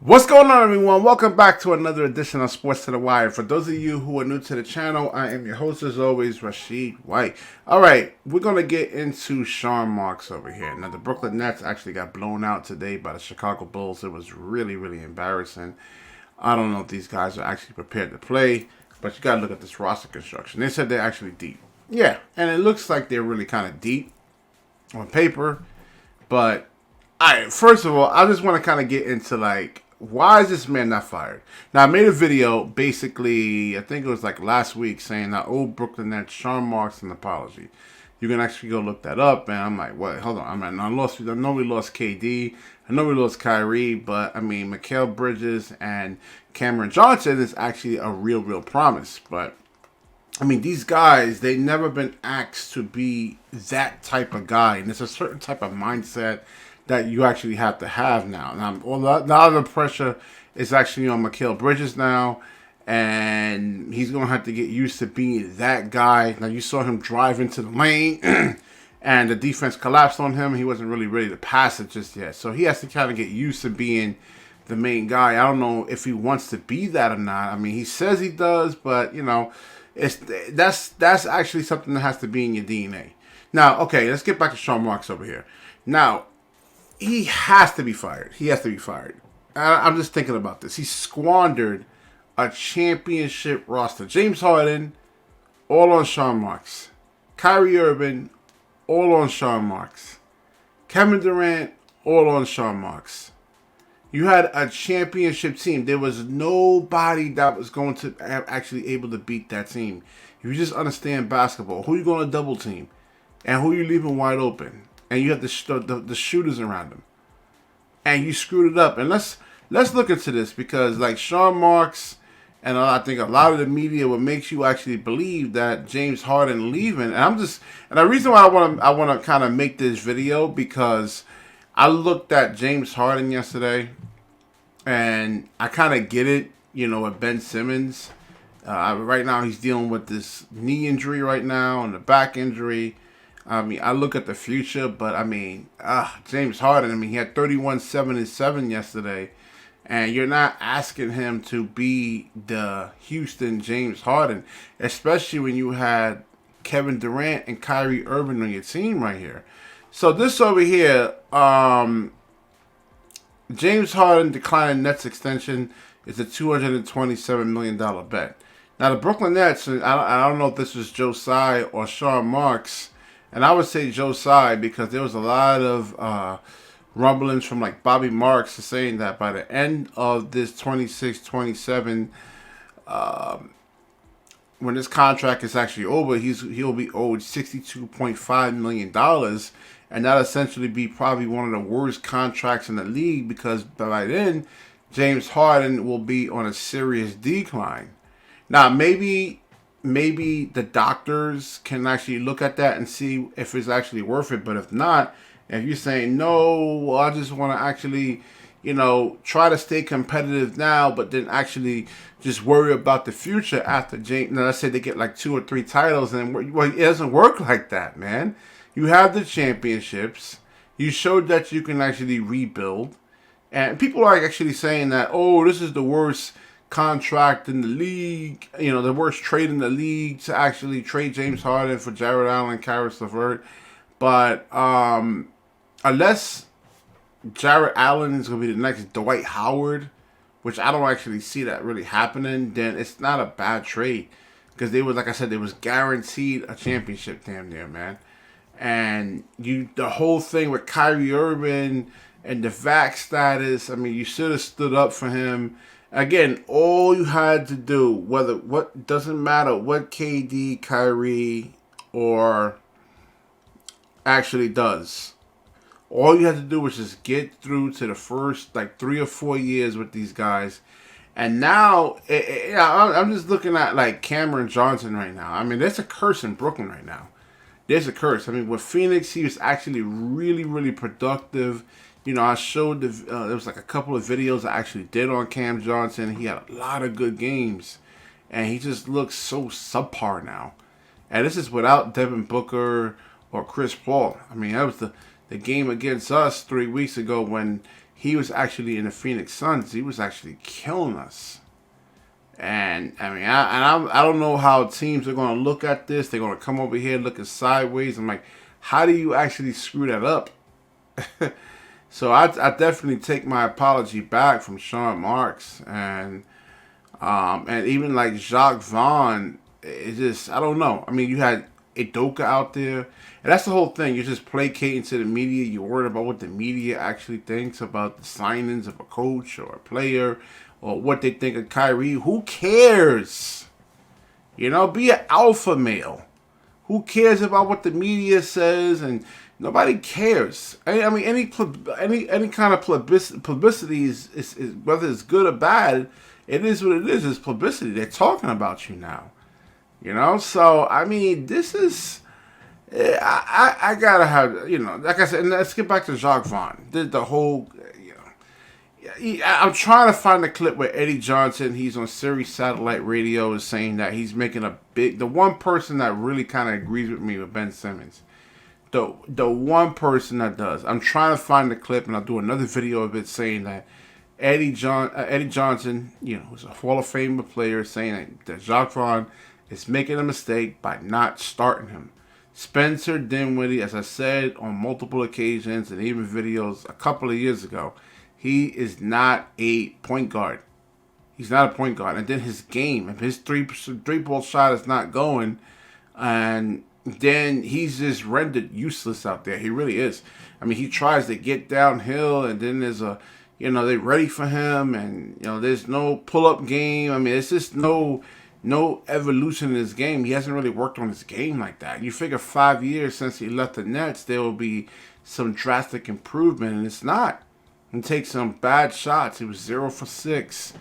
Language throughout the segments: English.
What's going on, everyone? Welcome back to another edition of Sports to the Wire. For those of you who are new to the channel, I am your host, as always, Rashid White. All right, we're going to get into Sean Marks over here. Now, the Brooklyn Nets actually got blown out today by the Chicago Bulls. It was really, really embarrassing. I don't know if these guys are actually prepared to play, but you got to look at this roster construction. They said they're actually deep. Yeah, and it looks like they're really kind of deep on paper, but first of all, I just want to kind of get into why is this man not fired? Now, I made a video basically, I think it was like last week, saying that old Brooklyn Nets, Sean Marks, an apology. You can actually go look that up, and I'm like, what? Hold on. I know we lost KD. I know we lost Kyrie, but I mean, Mikhail Bridges and Cameron Johnson is actually a real promise. But I mean, these guys, they never been asked to be that type of guy, and it's a certain type of mindset that you actually have to have now. Now, a lot of the pressure is actually on Mikhail Bridges now, and he's going to have to get used to being that guy. Now, you saw him drive into the lane, and the defense collapsed on him. He wasn't really ready to pass it just yet. So he has to kind of get used to being the main guy. I don't know if he wants to be that or not. I mean, he says he does, but, you know, that's actually something that has to be in your DNA. Now, okay, let's get back to Sean Marks over here. Now, he has to be fired. He has to be fired. I'm just thinking about this. He squandered a championship roster. James Harden, all on Sean Marks. Kyrie Irving, all on Sean Marks. Kevin Durant, all on Sean Marks. You had a championship team. There was nobody that was going to actually able to beat that team. If you just understand basketball, who you going to double team? And who you leaving wide open? And you have the shooters around them, and you screwed it up. And let's look into this, because like Sean Marks, and I think a lot of the media, what makes you actually believe that James Harden leaving. And the reason why I want to kind of make this video, because I looked at James Harden yesterday, and I kind of get it, you know, with Ben Simmons. Right now he's dealing with this knee injury right now and the back injury. I mean, I look at the future, but I mean, James Harden, I mean, he had 31-7-7 yesterday, and you're not asking him to be the Houston James Harden, especially when you had Kevin Durant and Kyrie Irving on your team right here. So this over here, James Harden declining Nets extension is a $227 million bet. Now, the Brooklyn Nets, I don't know if this was Joe Tsai or Sean Marks, and I would say Joe Tsai, because there was a lot of rumblings from like Bobby Marks saying that by the end of this 26-27, when this contract is actually over, he'll be owed $62.5 million, and that'll essentially be probably one of the worst contracts in the league, because by then James Harden will be on a serious decline. Now, maybe the doctors can actually look at that and see if it's actually worth it. But if not, if you're saying, no, I just want to actually, you know, try to stay competitive now, but then actually just worry about the future after James. Now, let's say they get like 2 or 3 titles, and well, it doesn't work like that, man. You have the championships. You showed that you can actually rebuild. And people are actually saying that, oh, this is the worst contract in the league, you know, the worst trade in the league, to actually trade James Harden for Jared Allen, Karis LeVert. But unless Jared Allen is going to be the next Dwight Howard, which I don't actually see that really happening, then it's not a bad trade, because they was, like I said, they was guaranteed a championship damn near, man. And the whole thing with Kyrie Irving and the vax status, I mean, you should have stood up for him. Again, all you had to do, doesn't matter what KD, Kyrie, or actually does. All you had to do was just get through to the first 3 or 4 years with these guys. And now, I'm just looking at like Cameron Johnson right now. I mean, there's a curse in Brooklyn right now. There's a curse. I mean, with Phoenix, he was actually really productive. You know, I showed there was like a couple of videos I actually did on Cam Johnson. He had a lot of good games, and he just looks so subpar now. And this is without Devin Booker or Chris Paul. I mean, that was the game against us 3 weeks ago when he was actually in the Phoenix Suns, he was actually killing us. And I mean, I don't know how teams are going to look at this. They're going to come over here looking sideways. I'm like, how do you actually screw that up? So I definitely take my apology back from Sean Marks and even like Jacques Vaughn. It just, I don't know. I mean, you had Idoka out there, and that's the whole thing. You're just placating to the media. You're worried about what the media actually thinks about the signings of a coach or a player, or what they think of Kyrie. Who cares? You know, be an alpha male. Who cares about what the media says? And nobody cares. I mean, any kind of publicity is whether it's good or bad. It is what it is. It's publicity. They're talking about you now. You know, so I mean, this is. I gotta have, you know, like I said. And let's get back to Jacques Vaughn. The whole, you know, I'm trying to find the clip where Eddie Johnson, he's on Sirius Satellite Radio, is saying that he's making a big. The one person that really kind of agrees with me with Ben Simmons. The one person that does. I'm trying to find the clip, and I'll do another video of it saying that Eddie Johnson, you know, who's a Hall of Fame player, saying that Jacques Vaughn is making a mistake by not starting him. Spencer Dinwiddie, as I said on multiple occasions and even videos a couple of years ago, he is not a point guard. He's not a point guard. And then his game, if his three-ball shot is not going, and then he's just rendered useless out there. He really is. I mean, he tries to get downhill, and then there's a, you know, they're ready for him, and, you know, there's no pull-up game. I mean, it's just no evolution in his game. He hasn't really worked on his game like that. You figure 5 years since he left the Nets, there will be some drastic improvement, and it's not. He takes some bad shots. He was 0 for 6.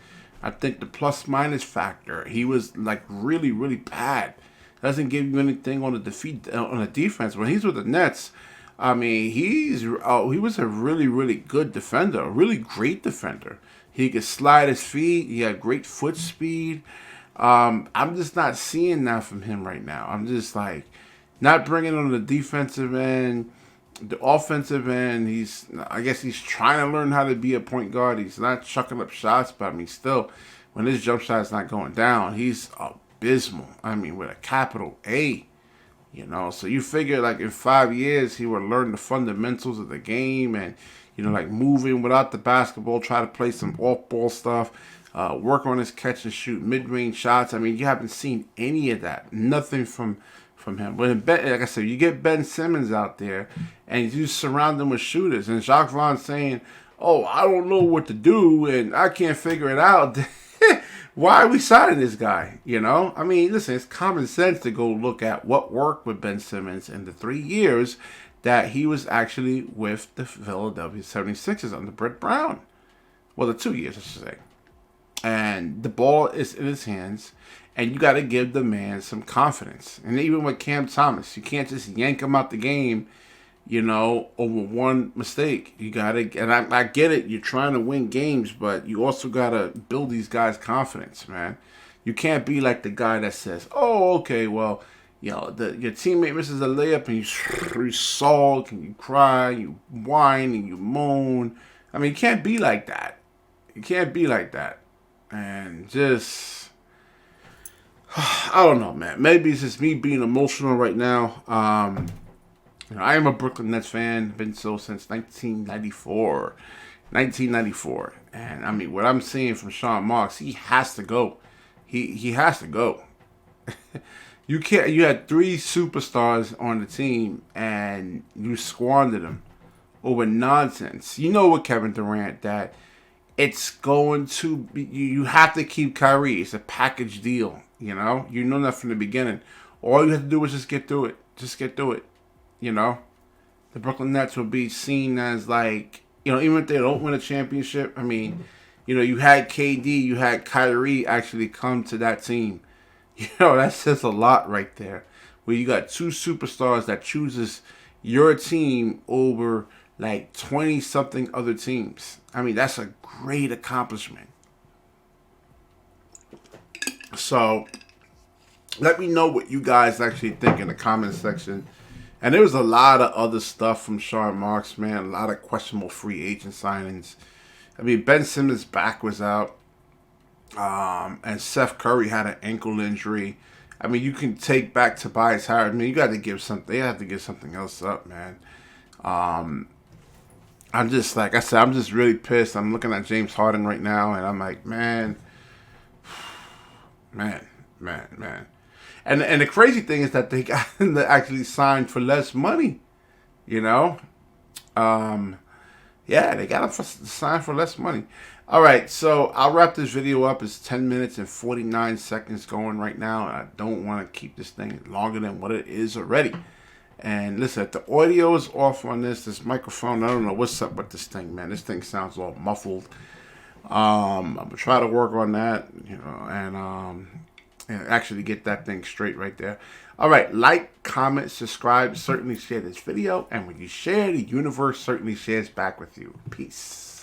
I think the plus-minus factor, he was like really, really bad. Doesn't give you anything on the defense. When he's with the Nets, I mean, he was a really, really good defender, a really great defender. He could slide his feet. He had great foot speed. I'm just not seeing that from him right now. I'm just like not bringing on the defensive end, the offensive end. I guess he's trying to learn how to be a point guard. He's not chucking up shots, but I mean, still, when his jump shot is not going down, he's abysmal. I mean, with a capital A. You know, so you figure like in 5 years he would learn the fundamentals of the game and, you know, like moving without the basketball, try to play some off-ball stuff, work on his catch and shoot, mid-range shots. I mean, you haven't seen any of that. Nothing from him. But like I said, you get Ben Simmons out there and you surround him with shooters. And Jacques Vaughn saying, oh, I don't know what to do and I can't figure it out. Why are we signing this guy? You know? I mean, listen, it's common sense to go look at what worked with Ben Simmons in the 3 years that he was actually with the Philadelphia 76ers under Brett Brown. Well, the 2 years, I should say. And the ball is in his hands, and you got to give the man some confidence. And even with Cam Thomas, you can't just yank him out the game, you know, over one mistake. You got to, and I get it, you're trying to win games, but you also got to build these guys' confidence, man. You can't be like the guy that says, oh, okay, well, you know, your teammate misses a layup and you sulk and you cry, you whine and you moan. I mean, you can't be like that. You can't be like that. And just, I don't know, man. Maybe it's just me being emotional right now. You know, I am a Brooklyn Nets fan. Been so since 1994. 1994. And, I mean, what I'm seeing from Sean Marks, he has to go. He has to go. You can't. You had 3 superstars on the team, and you squandered them over nonsense. You know what, Kevin Durant, that it's going to be, you have to keep Kyrie. It's a package deal, you know? You know that from the beginning. All you have to do is just get through it. Just get through it, you know? The Brooklyn Nets will be seen as like, you know, even if they don't win a championship, I mean, you know, you had KD, you had Kyrie actually come to that team. You know, that says a lot right there. Where you got 2 superstars that chooses your team over like 20-something other teams. I mean, that's a great accomplishment. So, let me know what you guys actually think in the comment section. And there was a lot of other stuff from Sean Marks, man. A lot of questionable free agent signings. I mean, Ben Simmons' back was out. And Seth Curry had an ankle injury. I mean, you can take back Tobias Harris. I mean, you got to give something. They have to give something else up, man. I'm just, like I said, I'm just really pissed. I'm looking at James Harden right now, and I'm like, man. And the crazy thing is that they got him to actually sign for less money, you know? Yeah, they got him to sign for less money. All right, so I'll wrap this video up. It's 10 minutes and 49 seconds going right now, and I don't want to keep this thing longer than what it is already. And listen, if the audio is off on this microphone, I don't know what's up with this thing, man. This thing sounds all muffled. I'm going to try to work on that, you know, and actually get that thing straight right there. All right, like, comment, subscribe, certainly share this video. And when you share, the universe certainly shares back with you. Peace.